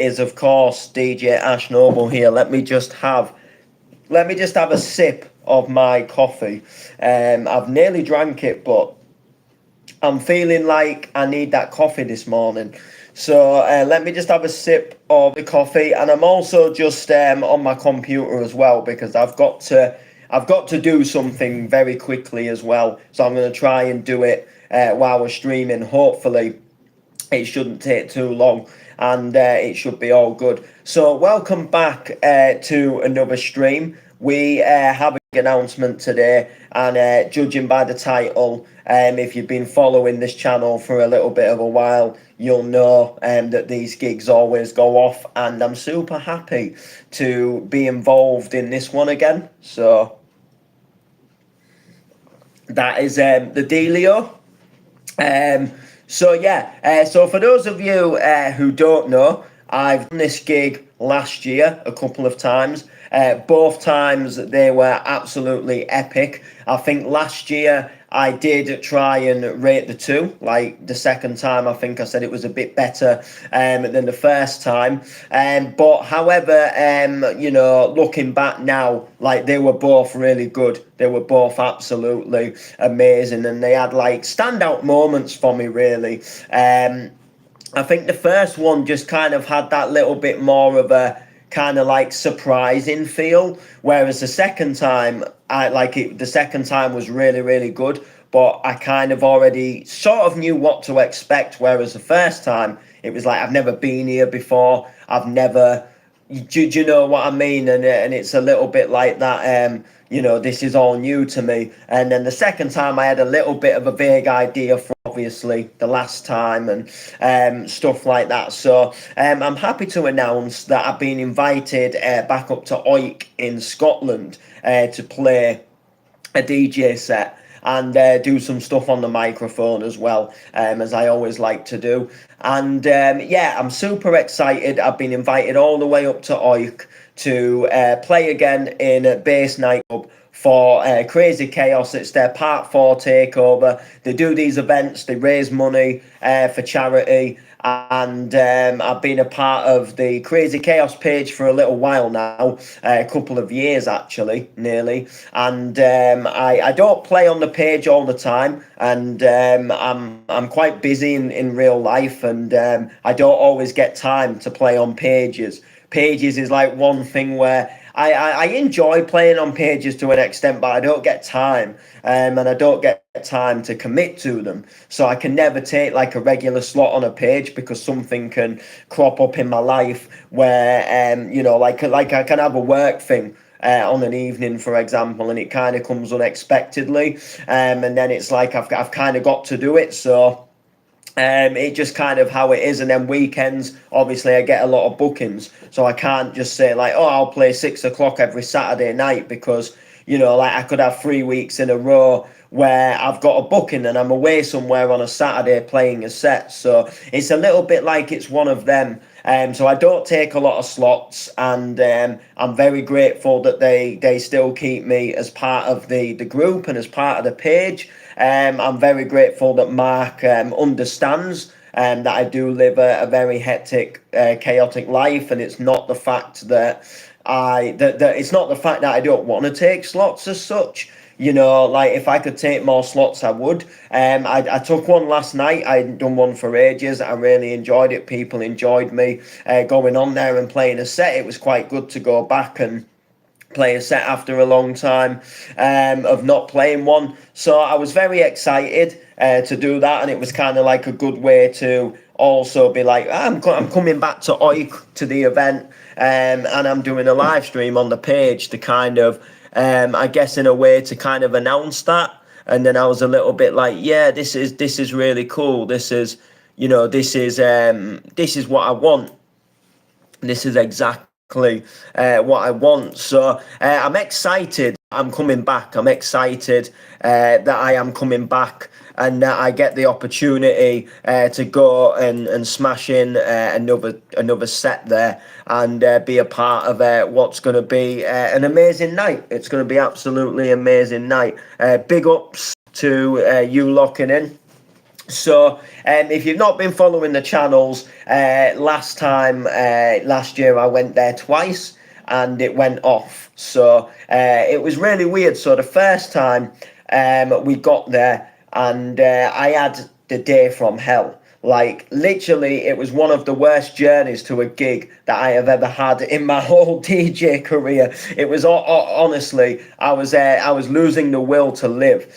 is, of course, DJ Ash Noble here. Let me just have a sip of my coffee. I've nearly drank it, but I'm feeling like I need that coffee this morning. So let me just have a sip of the coffee, and I'm also just on my computer as well, because I've got to do something very quickly as well. So I'm going to try and do it while we're streaming. Hopefully, it shouldn't take too long, and it should be all good. So welcome back to another stream. We have an announcement today, and judging by the title, if you've been following this channel for a little bit of a while, you'll know that these gigs always go off, and I'm super happy to be involved in this one again. So that is the dealio. So for those of you who don't know, I've done this gig last year a couple of times. Both times they were absolutely epic. I think last year I did try and rate the two. Like the second time, I think I said it was a bit better than the first time. But however, looking back now, like they were both really good. They were both absolutely amazing, and they had like standout moments for me, really. I think the first one just kind of had that little bit more of a kind of like surprising feel, whereas the second time, the second time was really, really good, but I kind of already sort of knew what to expect, whereas the first time, it was like, I've never been here before, do you know what I mean? And it's a little bit like that, this is all new to me. And then the second time I had a little bit of a vague idea for obviously the last time and stuff like that. So I'm happy to announce that I've been invited back up to Oik in Scotland to play a DJ set and do some stuff on the microphone as well, as I always like to do. And I'm super excited. I've been invited all the way up to Oik to play again in a Bass Nightclub for Crazy Chaos. It's their Part 4 takeover. They do these events, they raise money for charity, and I've been a part of the Crazy Chaos page for a little while now, a couple of years actually, nearly, and I don't play on the page all the time, and I'm quite busy in real life, and I don't always get time to play on pages. Pages is like one thing where I enjoy playing on pages to an extent, but I don't get time, and I don't get time to commit to them. So I can never take like a regular slot on a page because something can crop up in my life where, like I can have a work thing on an evening, for example, and it kind of comes unexpectedly, and then it's like I've kind of got to do it. So it just kind of how it is. And then weekends, obviously I get a lot of bookings, so I can't just say like, oh, I'll play 6 o'clock every Saturday night, because like I could have 3 weeks in a row where I've got a booking and I'm away somewhere on a Saturday playing a set. So it's a little bit like it's one of them. So I don't take a lot of slots, and I'm very grateful that they still keep me as part of the group and as part of the page. I'm very grateful that Mark understands that I do live a very hectic, chaotic life, and it's not the fact that it's not the fact that I don't want to take slots as such. Like if I could take more slots, I would. I took one last night. I hadn't done one for ages. I really enjoyed it. People enjoyed me going on there and playing a set. It was quite good to go back and play a set after a long time of not playing one. So I was very excited to do that, and it was kind of like a good way to also be like, I'm coming back to Oik to the event, and I'm doing a live stream on the page to kind of, I guess in a way to kind of announce that. And then I was a little bit like, yeah, this is really cool. This is what I want. This is exactly what I want. So I'm excited. I'm coming back. I'm excited that I am coming back, and that I get the opportunity to go and smash in another set there, and be a part of what's going to be an amazing night. It's going to be absolutely amazing night. Big ups to you locking in. So, if you've not been following the channels, last year I went there twice and it went off. So, it was really weird. So, the first time we got there, and I had the day from hell. Like, literally, it was one of the worst journeys to a gig that I have ever had in my whole DJ career. It was honestly, I was losing the will to live.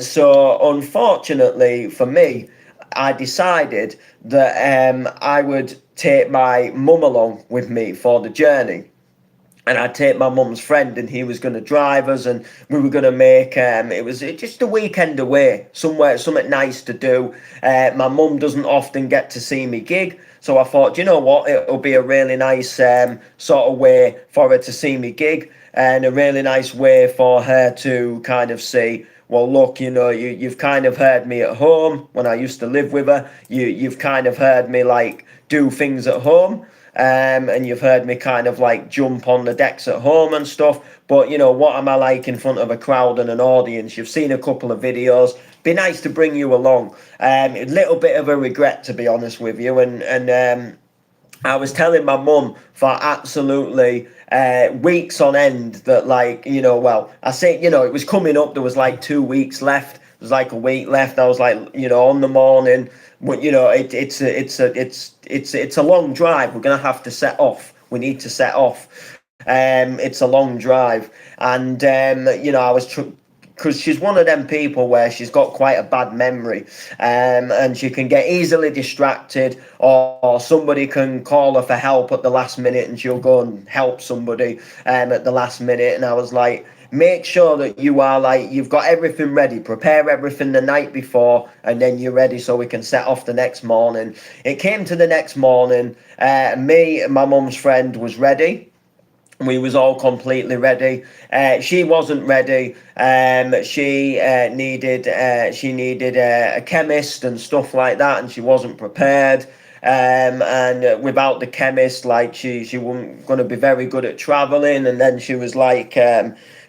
So unfortunately for me, I decided that I would take my mum along with me for the journey, and I'd take my mum's friend, and he was going to drive us, and we were going to make it was just a weekend away somewhere, something nice to do. My mum doesn't often get to see me gig, so I thought, you know what, it'll be a really nice sort of way for her to see me gig, and a really nice way for her to kind of see, well, look, you know, you've kind of heard me at home when I used to live with her. You've kind of heard me like do things at home. And you've heard me kind of like jump on the decks at home and stuff. But, you know, what am I like in front of a crowd and an audience? You've seen a couple of videos. Be nice to bring you along. A little bit of a regret, to be honest with you. And I was telling my mum for absolutely weeks on end that, like, you know, well, I say, you know, it was coming up. There was like 2 weeks left. There was like a week left. I was like, you know, on the morning. But, you know, it's a long drive. We're gonna have to set off. We need to set off. It's a long drive, and you know, I was because she's one of them people where she's got quite a bad memory, and she can get easily distracted, or somebody can call her for help at the last minute, and she'll go and help somebody at the last minute. And I was like, make sure that you are like, you've got everything ready, prepare everything the night before, and then you're ready so we can set off the next morning. It came to the next morning, me and my mum's friend was ready. We was all completely ready. She wasn't ready. She needed a chemist and stuff like that, and she wasn't prepared. And without the chemist, like she wasn't going to be very good at traveling. And then she was like,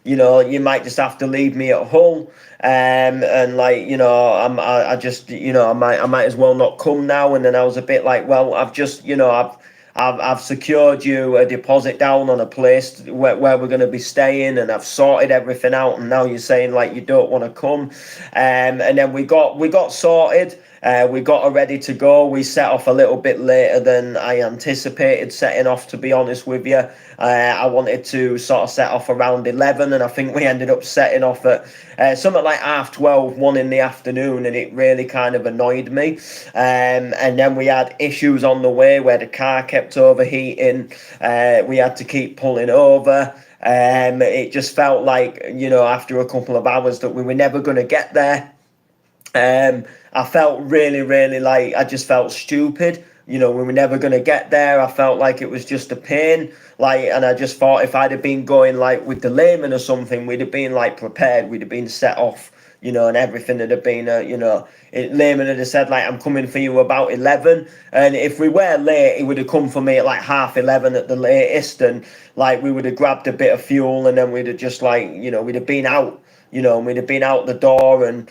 you know, you might just have to leave me at Hull. And like, you know, I just, you know, I might as well not come now. And then I was a bit like, well, I've just, you know, I've secured you a deposit down on a place where we're going to be staying, and I've sorted everything out, and now you're saying like you don't want to come. And then we got sorted. We got her ready to go. We set off a little bit later than I anticipated setting off, to be honest with you. I wanted to sort of set off around 11, and I think we ended up setting off at something like 12:30, 1 in the afternoon, and it really kind of annoyed me. And then we had issues on the way where the car kept overheating. We had to keep pulling over. It just felt like, you know, after a couple of hours that we were never going to get there. I felt really, really like, I just felt stupid. You know, we were never going to get there. I felt like it was just a pain. Like, and I just thought if I'd have been going like with the layman or something, we'd have been like prepared. We'd have been set off, you know, and everything would have been, you know, layman would have said like, I'm coming for you about 11. And if we were late, he would have come for me at like 11:30 at the latest. And like, we would have grabbed a bit of fuel, and then we'd have just like, you know, we'd have been out, you know, and we'd have been out the door, and,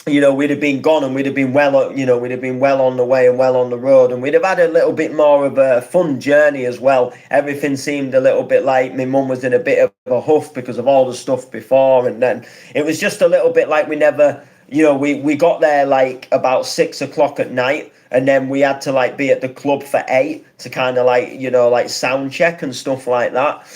you know, we'd have been gone, and we'd have been well, you know, we'd have been well on the way and well on the road, and we'd have had a little bit more of a fun journey as well. Everything seemed a little bit like my mum was in a bit of a huff because of all the stuff before, and then it was just a little bit like we never, you know, we got there like about 6 o'clock at night, and then we had to like be at the club for 8 to kind of like, you know, like sound check and stuff like that.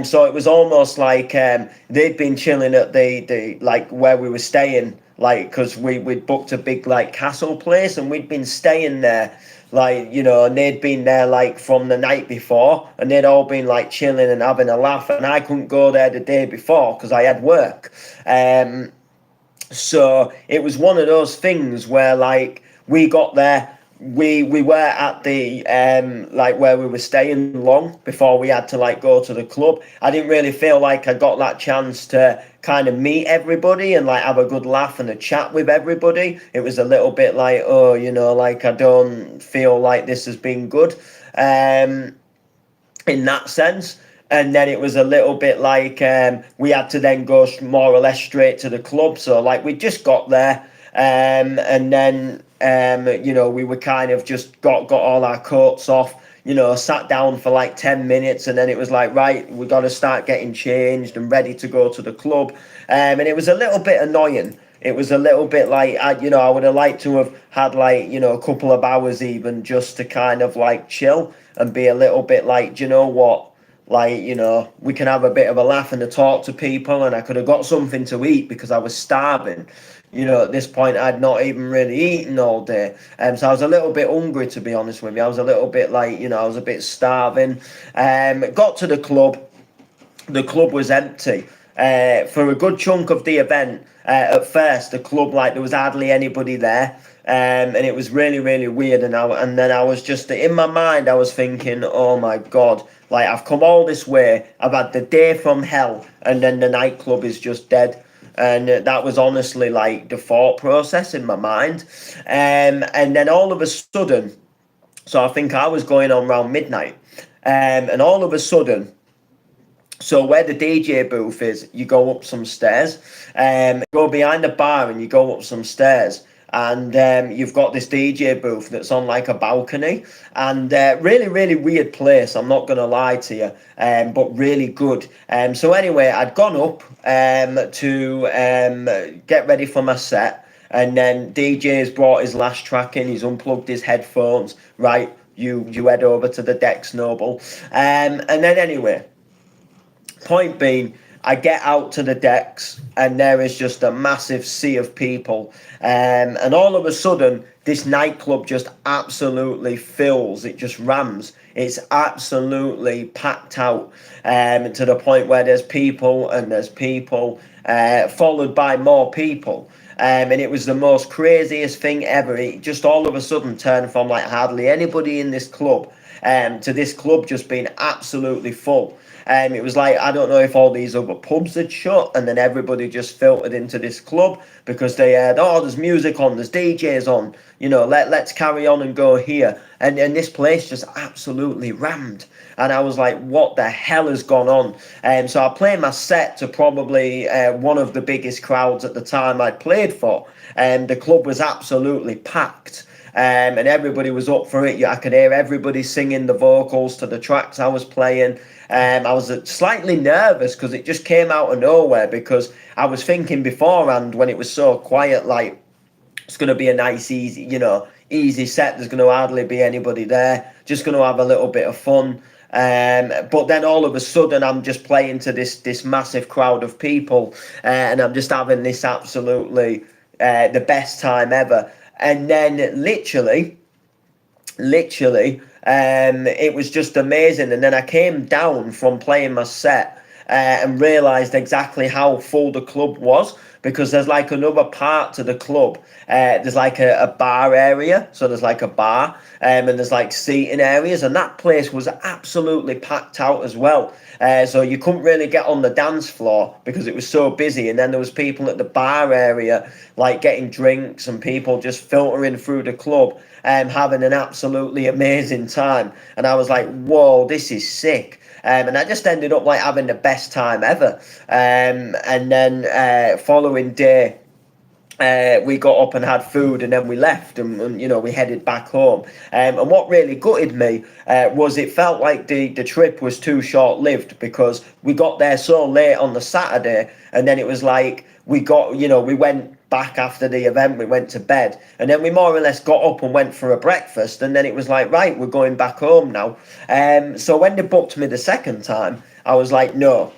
So it was almost like they'd been chilling at the like where we were staying, like, because we'd booked a big like castle place, and we'd been staying there, like, you know, and they'd been there like from the night before, and they'd all been like chilling and having a laugh, and I couldn't go there the day before because I had work. So it was one of those things where like we got there, we were at the like where we were staying long before we had to like go to the club. I didn't really feel like I got that chance to kind of meet everybody and like have a good laugh and a chat with everybody. It was a little bit like, oh, you know, like I don't feel like this has been good in that sense. And then it was a little bit like we had to then go more or less straight to the club. So like we just got there. And then we were kind of just got all our coats off, sat down for like 10 minutes, and then it was like, right, we got to start getting changed and ready to go to the club. And it was a little bit annoying. It was a little bit like, I would have liked to have had like, a couple of hours even just to kind of like chill and be a little bit like, do you know what? Like, we can have a bit of a laugh and a talk to people, and I could have got something to eat because I was starving. At this point, I'd not even really eaten all day. So I was a little bit hungry, to be honest with you. I was a little bit like, I was a bit starving. Got to the club. The club was empty. For a good chunk of the event, at first, the club, like, there was hardly anybody there. And it was really, really weird. And then I was just, in my mind, I was thinking, oh my God, like, I've come all this way. I've had the day from hell, and then the nightclub is just dead. And that was honestly like the thought process in my mind. And then all of a sudden, so I think I was going on around midnight, and all of a sudden, so where the DJ booth is, you go up some stairs, go behind the bar and you go up some stairs. And you've got this DJ booth that's on like a balcony, and really, really weird place, I'm not going to lie to you, but really good. So anyway, I'd gone up to get ready for my set, and then DJ's brought his last track in, he's unplugged his headphones, right, you head over to the decks, Noble. And then anyway, point being, I get out to the decks and there is just a massive sea of people. And all of a sudden, this nightclub just absolutely fills. It just rams. It's absolutely packed out, to the point where there's people and there's people, followed by more people. And it was the most craziest thing ever. It just all of a sudden turned from like hardly anybody in this club to this club just being absolutely full. It was like, I don't know if all these other pubs had shut, and then everybody just filtered into this club because they heard, oh, there's music on, there's DJs on, let's carry on and go here. And this place just absolutely rammed. And I was like, what the hell has gone on? So I played my set to probably one of the biggest crowds at the time I'd played for. The club was absolutely packed. And everybody was up for it. I could hear everybody singing the vocals to the tracks I was playing. I was slightly nervous because it just came out of nowhere, because I was thinking beforehand when it was so quiet, like, it's going to be a nice, easy set. There's going to hardly be anybody there. Just going to have a little bit of fun. But then all of a sudden I'm just playing to this massive crowd of people, and I'm just having this absolutely the best time ever. And then literally, it was just amazing. And then I came down from playing my set and realised exactly how full the club was, because there's like another part to the club. There's like a bar area, so there's like a bar, and there's like seating areas, and that place was absolutely packed out as well. So you couldn't really get on the dance floor because it was so busy, and then there was people at the bar area like getting drinks, and people just filtering through the club and having an absolutely amazing time. And I was like, whoa, this is sick. And I just ended up like having the best time ever. And then following day, we got up and had food, and then we left, and we headed back home. And what really gutted me was it felt like the trip was too short-lived, because we got there so late on the Saturday, and then it was like we went back after the event, we went to bed, and then we more or less got up and went for a breakfast, and then it was like, right, we're going back home now. So when they booked me the second time, I was like, no,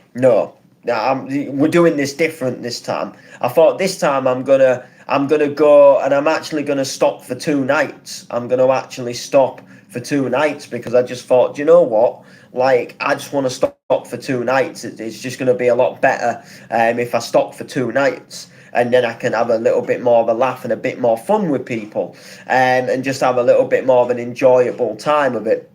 we're doing this different this time. I thought this time I'm gonna go, and I'm actually gonna stop for 2 nights. I'm gonna actually stop for 2 nights, because I just thought, you know what, like, I just want to stop for 2 nights. It's just gonna be a lot better if I stop for 2 nights. And then I can have a little bit more of a laugh and a bit more fun with people, and just have a little bit more of an enjoyable time of it.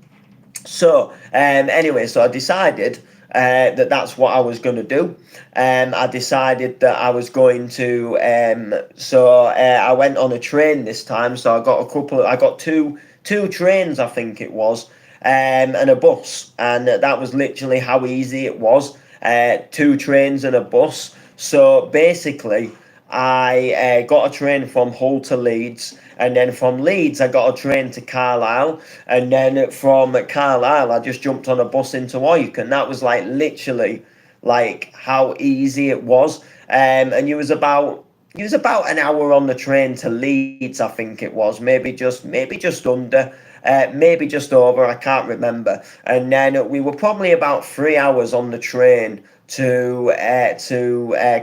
So anyway, so I decided that's what I was going to do. I decided that I was going to, I went on a train this time. So I got two trains, I think it was, and a bus. And that was literally how easy it was. 2 trains and a bus. So basically, I got a train from Hull to Leeds, and then from Leeds I got a train to Carlisle, and then from Carlisle I just jumped on a bus into Oyk, and that was like literally like how easy it was. And you was about an hour on the train to Leeds, I think it was, maybe just under. Maybe just over, I can't remember. And then we were probably about 3 hours on the train to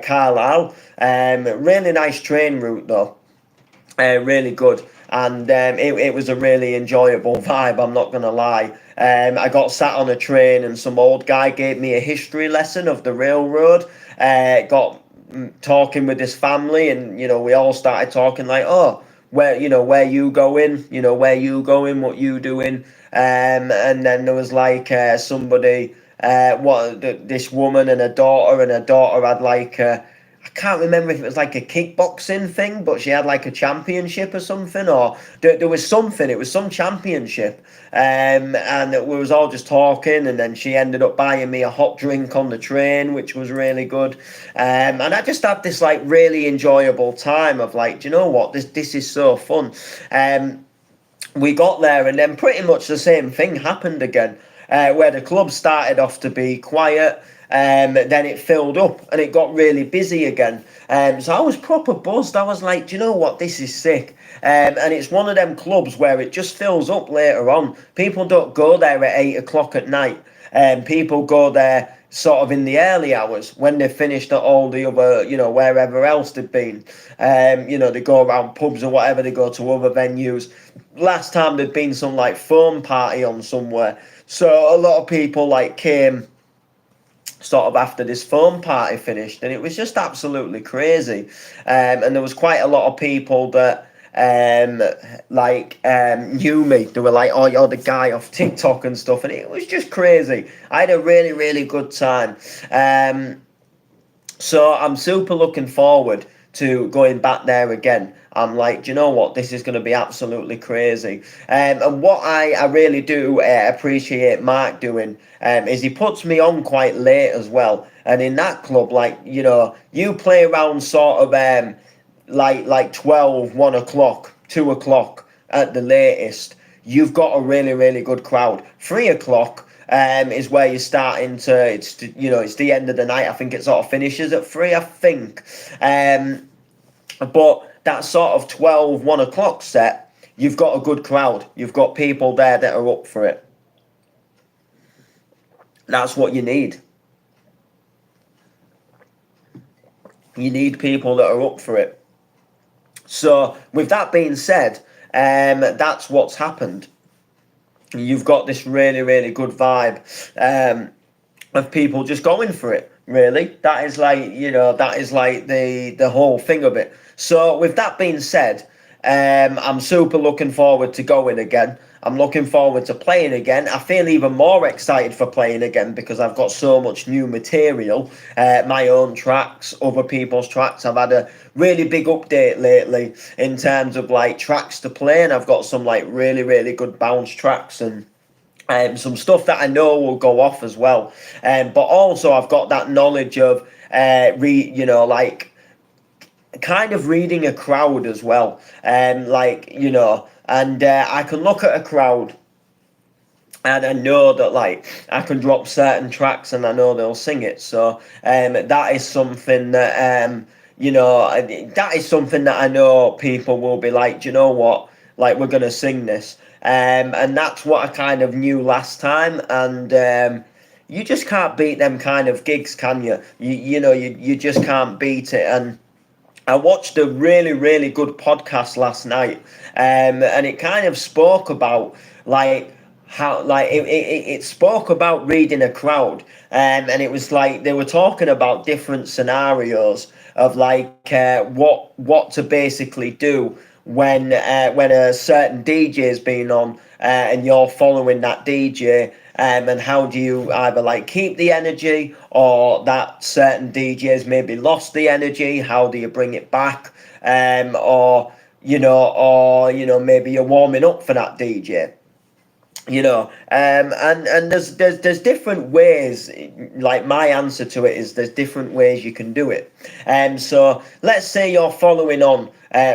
Carlisle. Really nice train route though, really good, and it was a really enjoyable vibe. I'm not gonna lie. I got sat on a train, and some old guy gave me a history lesson of the railroad. Got talking with his family, and we all started talking like, oh, where you going, what you doing, and then there was like somebody, this woman and her daughter had like I can't remember if it was like a kickboxing thing, but she had like a championship or something, or there was something. It was some championship, and we was all just talking, and then she ended up buying me a hot drink on the train, which was really good, and I just had this like really enjoyable time of like, do you know what, this is so fun. We got there, and then pretty much the same thing happened again, where the club started off to be quiet. Then it filled up and it got really busy again. So I was proper buzzed. I was like, do you know what? This is sick. And it's one of them clubs where it just fills up later on. People don't go there at 8 o'clock at night. People go there sort of in the early hours when they've finished at all the other, wherever else they've been. They go around pubs or whatever, they go to other venues. Last time there'd been some like foam party on somewhere. So a lot of people like came sort of after this foam party finished, and it was just absolutely crazy. And there was quite a lot of people that knew me. They were like, oh, you're the guy off TikTok and stuff, and it was just crazy. I had a really, really good time. So I'm super looking forward to going back there again. I'm like, do you know what? This is going to be absolutely crazy. And what I really do appreciate Mark doing is he puts me on quite late as well. And in that club, like, you play around sort of like 12, 1 o'clock, 2 o'clock at the latest. You've got a really, really good crowd. 3 o'clock is where you're starting to, it's the end of the night. I think it sort of finishes at 3, I think. But that sort of 12, 1 o'clock set, you've got a good crowd. You've got people there that are up for it. That's what you need. You need people that are up for it. So with that being said, that's what's happened. You've got this really, really good vibe of people just going for it. Really, that is like the whole thing of it. So with that being said, I'm super looking forward to going again. I'm looking forward to playing again. I feel even more excited for playing again because I've got so much new material, my own tracks, other people's tracks. I've had a really big update lately in terms of like tracks to play, and I've got some like really, really good bounce tracks and some stuff that I know will go off as well. But also I've got that knowledge of kind of reading a crowd as well. And I can look at a crowd and I know that like I can drop certain tracks and I know they'll sing it. So that is something that that is something that I know people will be like, do you know what? Like, we're gonna sing this. And that's what I kind of knew last time. And you just can't beat them kind of gigs, can you? You just can't beat it. And I watched a really, really good podcast last night, and it kind of spoke about like how it spoke about reading a crowd, and it was like they were talking about different scenarios of like what to basically do when a certain DJ has been on and you're following that DJ. And how do you either like keep the energy, or that certain DJs maybe lost the energy? How do you bring it back? Or maybe you're warming up for that DJ. and there's different ways. Like, my answer to it is there's different ways you can do it. So let's say you're following on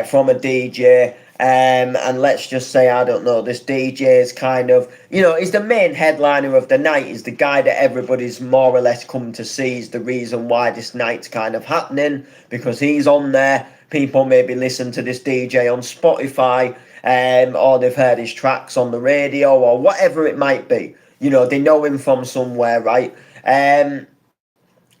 from a DJ, and let's just say, I don't know, this DJ is kind of, is the main headliner of the night, is the guy that everybody's more or less come to see, is the reason why this night's kind of happening, because he's on there. People maybe listen to this DJ on Spotify, or they've heard his tracks on the radio, or whatever it might be. They know him from somewhere, right?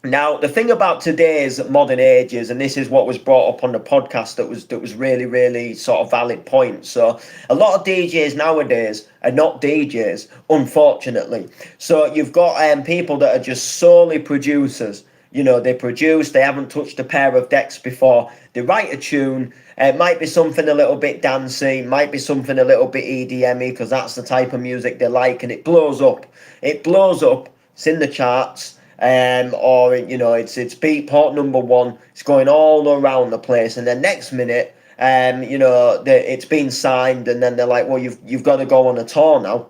Now, the thing about today's modern ages, and this is what was brought up on the podcast, that was really, really sort of valid point. So a lot of DJs nowadays are not DJs, unfortunately. So you've got people that are just solely producers. They produce, they haven't touched a pair of decks before. They write a tune. It might be something a little bit dancey, might be something a little bit EDM-y, because that's the type of music they like, and it blows up. It's in the charts. Or it's Beatport #1. It's going all around the place, and then next minute, it's been signed, and then they're like, well, you've got to go on a tour now,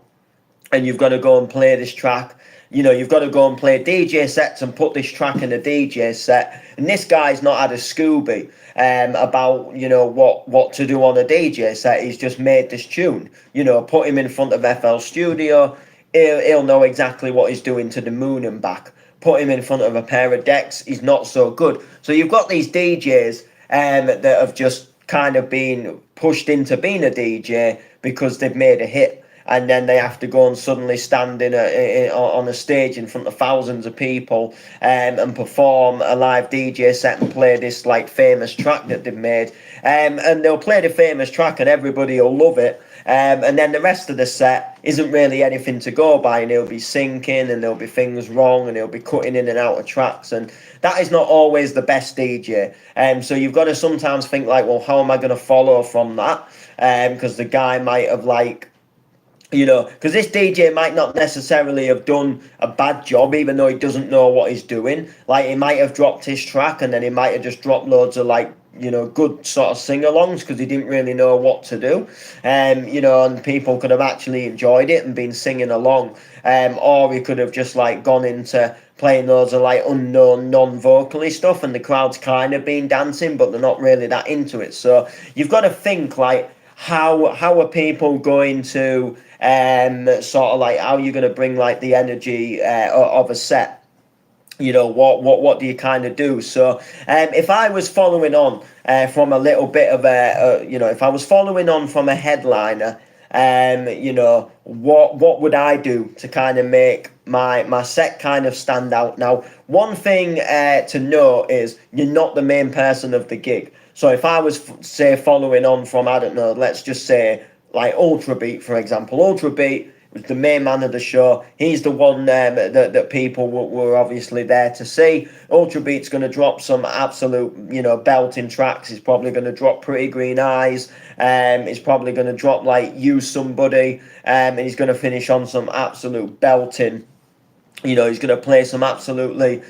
and you've got to go and play this track. You've got to go and play DJ sets and put this track in a DJ set. And this guy's not had a Scooby about, what to do on a DJ set. He's just made this tune. Put him in front of FL Studio. He'll know exactly what he's doing to the moon and back. Put him in front of a pair of decks, he's not so good. So you've got these DJs that have just kind of been pushed into being a DJ because they've made a hit. And then they have to go and suddenly stand on a stage in front of thousands of people and perform a live DJ set and play this like famous track that they've made. And they'll play the famous track and everybody will love it. And then the rest of the set isn't really anything to go by, and he'll be sinking, and there'll be things wrong, and he'll be cutting in and out of tracks, and that is not always the best DJ. So you've got to sometimes think like, well, how am I going to follow from that? Because the guy might have because this DJ might not necessarily have done a bad job, even though he doesn't know what he's doing. Like, he might have dropped his track, and then he might have just dropped loads of good sort of sing-alongs because he didn't really know what to do. And people could have actually enjoyed it and been singing along. Or he could have just gone into playing loads of unknown non-vocally stuff, and the crowd's kind of been dancing, but they're not really that into it. So you've got to think how are people going to sort of how are you going to bring the energy of a set? What do you kind of do? So if I was following on from a little bit of if I was following on from a headliner, what would I do to kind of make my set kind of stand out? Now, one thing to note is you're not the main person of the gig. So if I was, say, following on from, I don't know, let's just say, Ultrabeat, for example. Ultrabeat was the main man of the show. He's the one that people were obviously there to see. Ultrabeat's going to drop some absolute, belting tracks. He's probably going to drop Pretty Green Eyes. He's probably going to drop, Use Somebody. And he's going to finish on some absolute belting. He's going to play some absolutely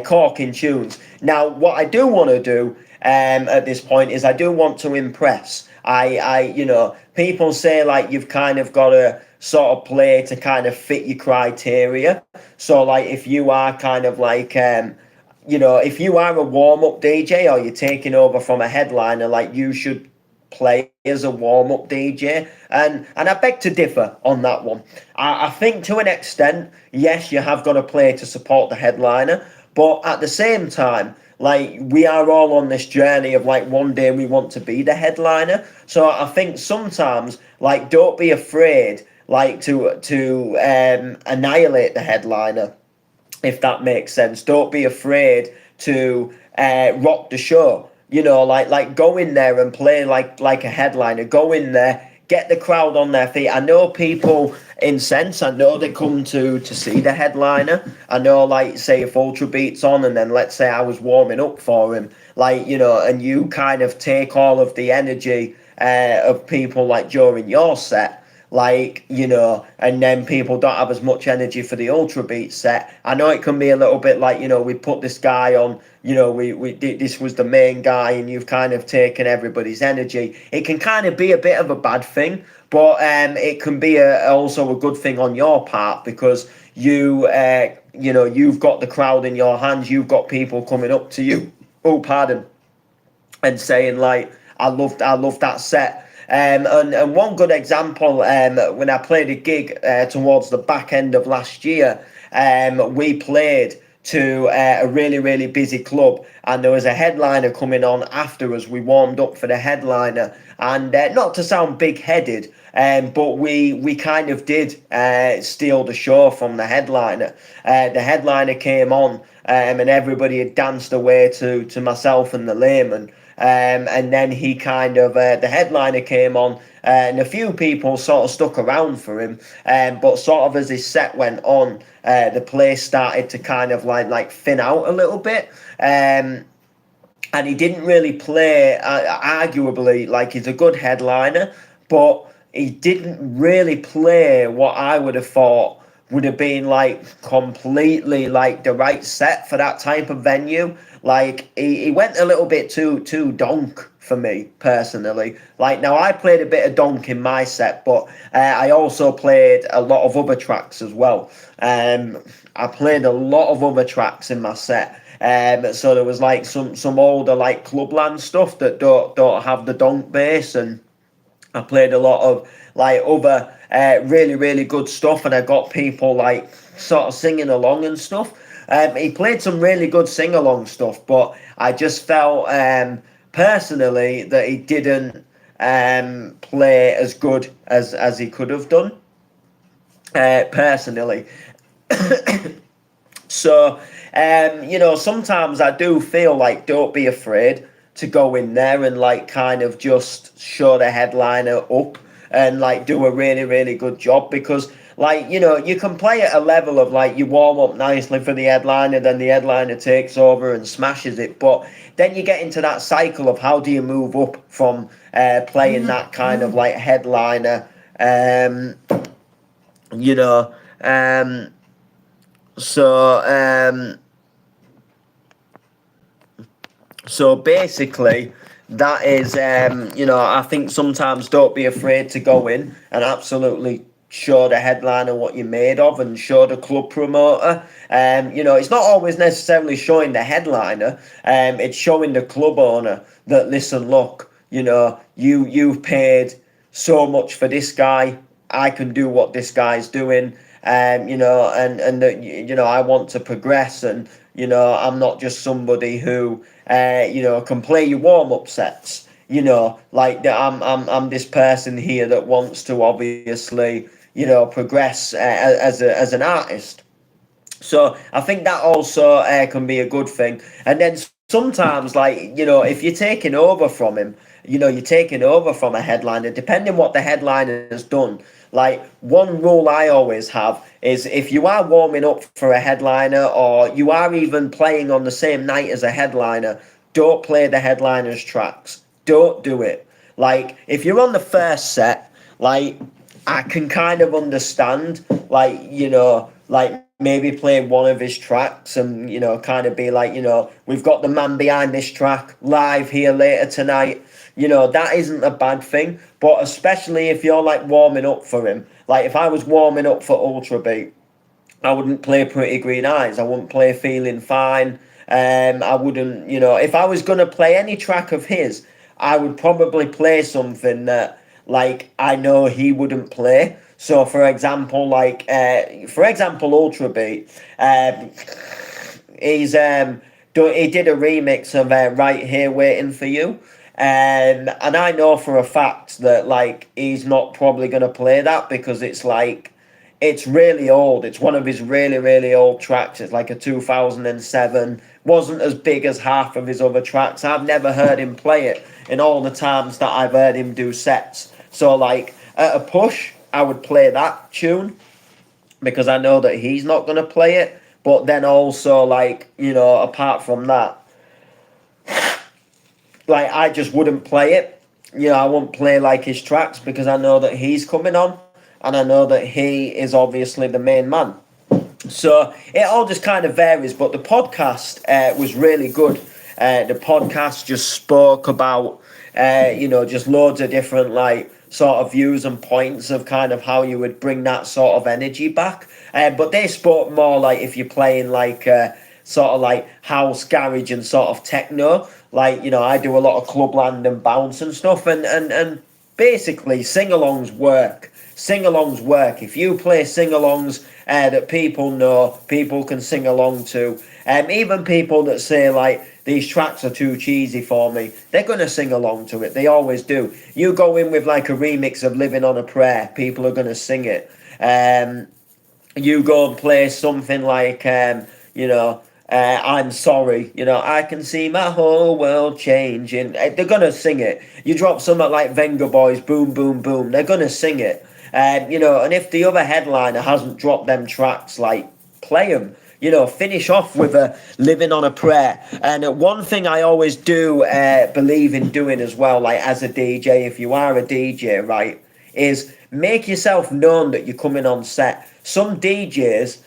corking tunes. Now, what I do want to do at this point is I do want to impress. People say you've kind of got to sort of play to kind of fit your criteria. So if you are kind of if you are a warm-up DJ or you're taking over from a headliner, you should play as a warm-up DJ, and I beg to differ on that one. I think to an extent, yes, you have got to play to support the headliner, but at the same time, we are all on this journey of one day we want to be the headliner. So I think sometimes don't be afraid to annihilate the headliner, if that makes sense. Don't be afraid to rock the show. Go in there and play like a headliner. Go in there, get the crowd on their feet. I know people incense. I know they come to see the headliner. I know, say, if Ultrabeat's on, and then let's say I was warming up for him, and you kind of take all of the energy of people during your set, and then people don't have as much energy for the Ultrabeat set. I know it can be a little bit we put this guy on, this was the main guy, and you've kind of taken everybody's energy. It can kind of be a bit of a bad thing, But it can be also a good thing on your part, because you've got the crowd in your hands. You've got people coming up to you, oh pardon, and saying like, I love that set. And one good example, when I played a gig towards the back end of last year, we played to a really, really busy club, and there was a headliner coming on after us. We warmed up for the headliner, and not to sound big-headed, but we kind of did steal the show from the headliner. The headliner came on, and everybody had danced away to myself and the layman. And then he kind of, the headliner came on, and a few people sort of stuck around for him. But sort of as his set went on, the place started to kind of like thin out a little bit. And he didn't really play, arguably, like, he's a good headliner, but he didn't really play what I would have thought would have been like completely like the right set for that type of venue. Like he went a little bit too donk for me personally. Like, now I played a bit of donk in my set, but I also played a lot of other tracks as well. I played a lot of other tracks in my set. So there was like some older like Clubland stuff that don't have the donk bass, and I played a lot of like other really, really good stuff, and I got people like sort of singing along and stuff. He played some really good sing-along stuff, but I just felt personally that he didn't play as good as he could have done, personally. So, sometimes I do feel like, don't be afraid to go in there and like kind of just show the headliner up and like do a really, really good job, because like, you can play at a level of like, you warm up nicely for the headliner, then the headliner takes over and smashes it. But then you get into that cycle of how do you move up from playing that kind of like headliner, So basically, that is, I think sometimes don't be afraid to go in and absolutely show the headliner what you're made of, and show the club promoter. It's not always necessarily showing the headliner. It's showing the club owner that, listen, look, you've paid so much for this guy. I can do what this guy's doing. And that, I want to progress, and, I'm not just somebody who, can play your warm-up sets, like that. I'm this person here that wants to obviously, progress as an artist. So I think that also can be a good thing. And then sometimes, like, if you're taking over from him, you're taking over from a headliner, depending what the headliner has done. Like, one rule I always have is, if you are warming up for a headliner, or you are even playing on the same night as a headliner, don't play the headliner's tracks. Don't do it. Like, if you're on the first set, like, I can kind of understand, like, like maybe play one of his tracks and, kind of be like, we've got the man behind this track live here later tonight. That isn't a bad thing. But especially if you're like warming up for him, like if I was warming up for Ultrabeat, I wouldn't play Pretty Green Eyes. I wouldn't play Feeling Fine. I wouldn't, if I was going to play any track of his, I would probably play something that, like, I know he wouldn't play. So, for example, Ultrabeat, he did a remix of Right Here Waiting for You. And I know for a fact that, like, he's not probably going to play that, because it's like, it's really old. It's one of his really, really old tracks. It's like a 2007. Wasn't as big as half of his other tracks. I've never heard him play it in all the times that I've heard him do sets. So, like, at a push, I would play that tune, because I know that he's not going to play it. But then also, like, apart from that, like, I just wouldn't play it. I wouldn't play like his tracks, because I know that he's coming on, and I know that he is obviously the main man. So it all just kind of varies. But the podcast was really good. The podcast just spoke about, just loads of different like sort of views and points of kind of how you would bring that sort of energy back. But they spoke more like if you're playing like sort of like house, garage, and sort of techno. Like, you know, I do a lot of clubland and bounce and stuff, and basically sing-alongs work. Sing-alongs work. If you play sing-alongs that people know, people can sing along to, even people that say like these tracks are too cheesy for me, they're going to sing along to it. They always do. You go in with like a remix of Living on a Prayer, people are going to sing it. You go and play something like, you know, I'm sorry, you know, I can see my whole world changing. They're going to sing it. You drop something like Venga Boys, Boom, Boom, Boom, they're going to sing it. You know, and if the other headliner hasn't dropped them tracks, like, play them. You know, finish off with a Living on a Prayer. And one thing I always do believe in doing as well, like as a DJ, if you are a DJ, right, is make yourself known that you're coming on set. Some DJs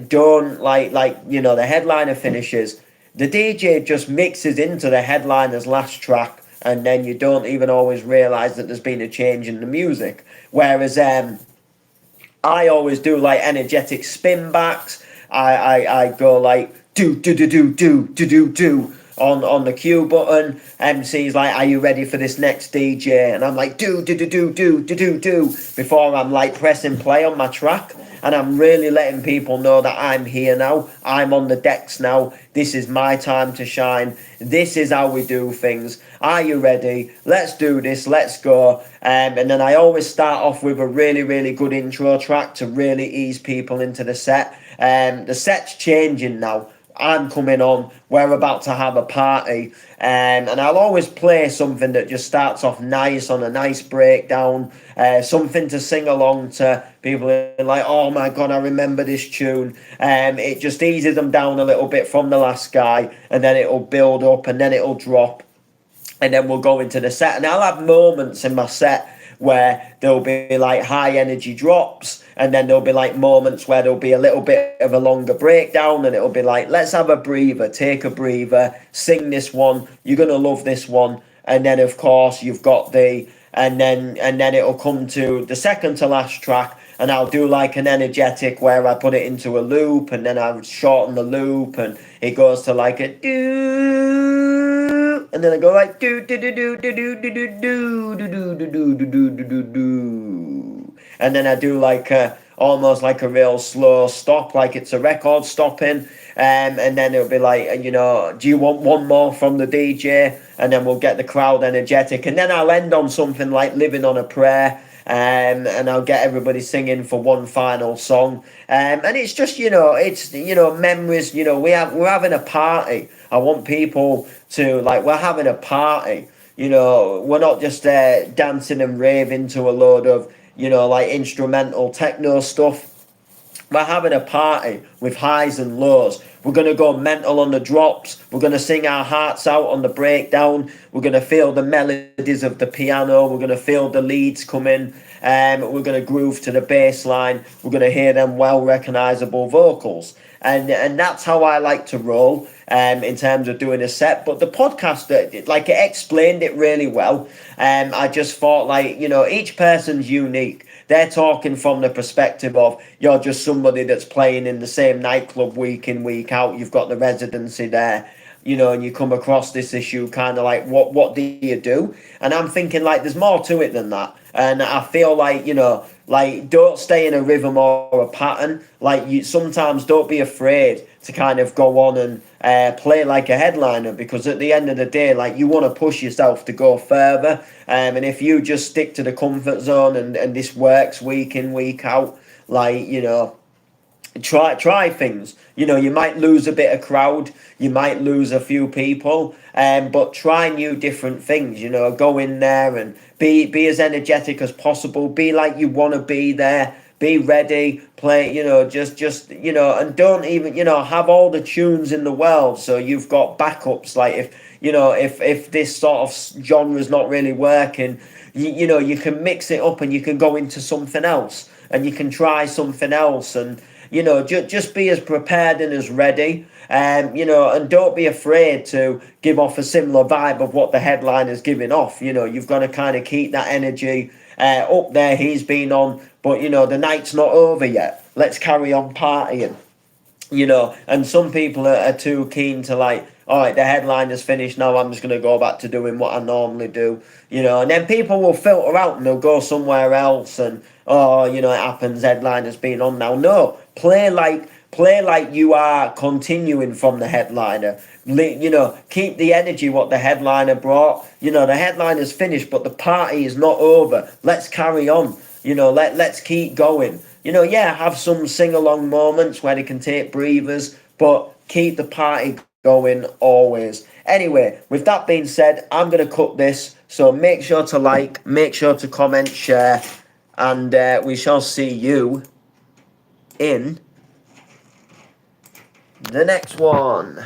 don't like you know, the headliner finishes. The DJ just mixes into the headliner's last track, and then you don't even always realise that there's been a change in the music. Whereas I always do like energetic spin backs. I go like do on the cue button. MC's like, are you ready for this next DJ? And I'm like do before I'm like pressing play on my track. And I'm really letting people know that I'm here now. I'm on the decks now. This is my time to shine. This is how we do things. Are you ready? Let's do this. Let's go. And then I always start off with a really, really good intro track to really ease people into the set. The set's changing now. I'm coming on, we're about to have a party, and I'll always play something that just starts off nice on a nice breakdown, something to sing along to. People are like, oh my God, I remember this tune. It just eases them down a little bit from the last guy, and then it'll build up, and then it'll drop, and then we'll go into the set. And I'll have moments in my set where there'll be like high energy drops, and then there'll be like moments where there'll be a little bit of a longer breakdown, and it'll be like, let's have a breather, take a breather, sing this one, you're gonna love this one. And then of course you've got and then it'll come to the second to last track, and I'll do like an energetic where I put it into a loop, and then I shorten the loop, and it goes to like a do, and then I go like do do do do do do do do do do do do do do do, and then I do like almost like a real slow stop, like it's a record stopping, and then it'll be like, you know, do you want one more from the DJ? And then we'll get the crowd energetic, and then I'll end on something like Living on a Prayer. And I'll get everybody singing for one final song, and it's just, you know, it's, you know, memories. You know, we're having a party. I want people to like, we're having a party. You know, we're not just dancing and raving to a load of, you know, like instrumental techno stuff. We're having a party with highs and lows. We're going to go mental on the drops. We're going to sing our hearts out on the breakdown. We're going to feel the melodies of the piano. We're going to feel the leads come in. We're going to groove to the bass line. We're going to hear them well recognisable vocals. And that's how I like to roll in terms of doing a set. But the podcast, like, it explained it really well. I just thought, like, you know, each person's unique. They're talking from the perspective of, you're just somebody that's playing in the same nightclub week in, week out. You've got the residency there, you know, and you come across this issue kind of like, what do you do? And I'm thinking, like, there's more to it than that. And I feel like, you know, like, don't stay in a rhythm or a pattern. Like, you sometimes don't be afraid to kind of go on and play like a headliner, because at the end of the day, like, you want to push yourself to go further. And if you just stick to the comfort zone and this works week in, week out, like, you know, try things. You know, you might lose a bit of crowd, you might lose a few people, but try new different things. You know, go in there and be as energetic as possible, be like you want to be there, be ready, play, you know, just you know, and don't even, you know, have all the tunes in the world so you've got backups. Like, if, you know, if this sort of genre is not really working, you know, you can mix it up and you can go into something else, and you can try something else, and, you know, just be as prepared and as ready, you know, and don't be afraid to give off a similar vibe of what the headline is giving off. You know, you've got to kind of keep that energy, up there he's been on, but you know, the night's not over yet. Let's carry on partying. You know, and some people are too keen to like, all right, the headline is finished now, I'm just going to go back to doing what I normally do, you know, and then people will filter out and they'll go somewhere else and, oh, you know, it happens, headline has been on now. No, play like you are continuing from the headliner. You know, keep the energy what the headliner brought. You know, the headline is finished, but the party is not over. Let's carry on. You know, let's keep going. You know, yeah, have some sing-along moments where they can take breathers, but keep the party going always. Anyway, with that being said, I'm going to cut this. So make sure to like, make sure to comment, share, and we shall see you in the next one.